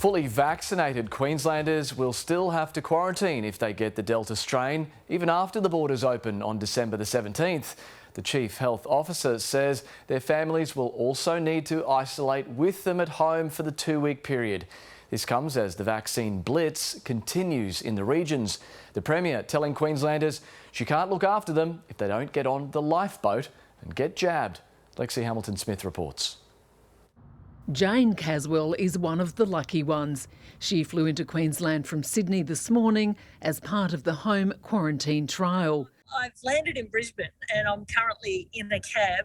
Fully vaccinated Queenslanders will still have to quarantine if they get the Delta strain, even after the borders open on December the 17th. The Chief Health Officer says their families will also need to isolate with them at home for the 2-week period. This comes as the vaccine blitz continues in the regions. The Premier telling Queenslanders she can't look after them if they don't get on the lifeboat and get jabbed. Lexi Hamilton-Smith reports. Jane Caswell is one of the lucky ones. She flew into Queensland from Sydney this morning as part of the home quarantine trial. I've landed in Brisbane and I'm currently in a cab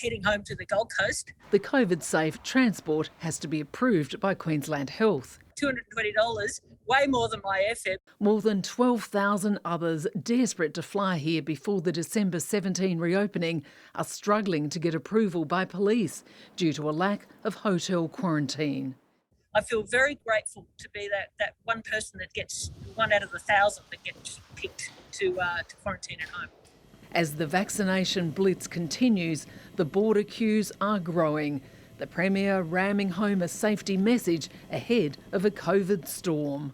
heading home to the Gold Coast. The COVID-safe transport has to be approved by Queensland Health. $220, way more than my airfare. More than 12,000 others desperate to fly here before the December 17 reopening are struggling to get approval by police due to a lack of hotel quarantine. I feel very grateful to be that one person that gets one out of the 1,000 that gets picked to quarantine at home. As the vaccination blitz continues, the border queues are growing. The Premier ramming home a safety message ahead of a COVID storm.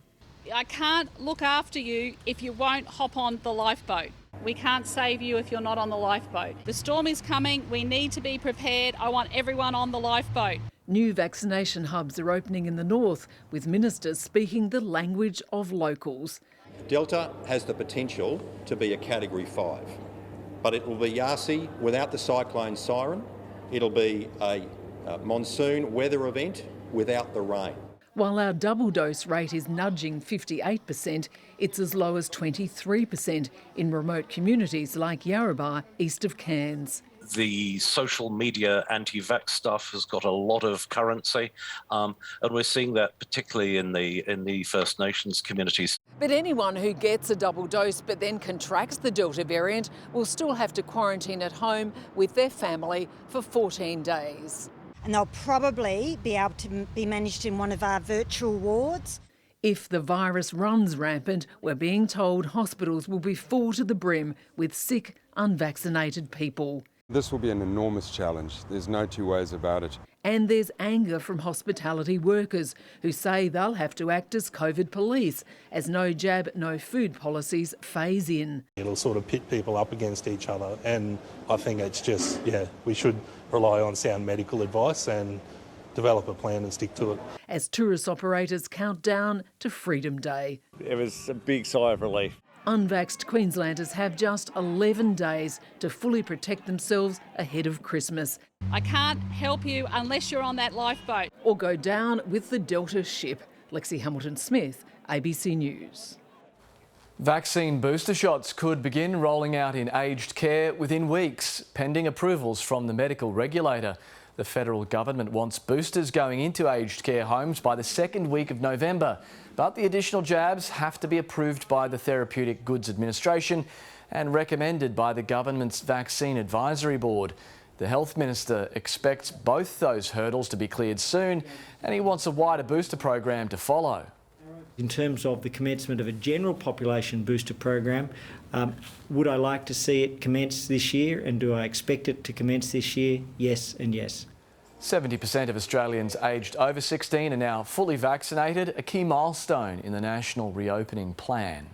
I can't look after you if you won't hop on the lifeboat. We can't save you if you're not on the lifeboat. The storm is coming, we need to be prepared. I want everyone on the lifeboat. New vaccination hubs are opening in the north, with ministers speaking the language of locals. Delta has the potential to be a Category 5, but it will be Yasi without the cyclone siren. It'll be a monsoon weather event without the rain. While our double dose rate is nudging 58%, it's as low as 23% in remote communities like Yarrabah, east of Cairns. The social media anti-vax stuff has got a lot of currency, and we're seeing that particularly in the First Nations communities. But anyone who gets a double dose but then contracts the Delta variant will still have to quarantine at home with their family for 14 days. And they'll probably be able to be managed in one of our virtual wards. If the virus runs rampant, we're being told hospitals will be full to the brim with sick, unvaccinated people. This will be an enormous challenge. There's no two ways about it. And there's anger from hospitality workers who say they'll have to act as COVID police as no jab, no food policies phase in. It'll sort of pit people up against each other, and I think it's just, we should rely on sound medical advice and develop a plan and stick to it. As tourist operators count down to Freedom Day. It was a big sigh of relief. Unvaxxed Queenslanders have just 11 days to fully protect themselves ahead of Christmas. I can't help you unless you're on that lifeboat. Or go down with the Delta ship. Lexi Hamilton-Smith, ABC News. Vaccine booster shots could begin rolling out in aged care within weeks, pending approvals from the medical regulator. The federal government wants boosters going into aged care homes by the second week of November. But the additional jabs have to be approved by the Therapeutic Goods Administration and recommended by the government's Vaccine Advisory Board. The Health Minister expects both those hurdles to be cleared soon, and he wants a wider booster program to follow. In terms of the commencement of a general population booster program, would I like to see it commence this year, and do I expect it to commence this year? Yes and yes. 70% of Australians aged over 16 are now fully vaccinated, a key milestone in the national reopening plan.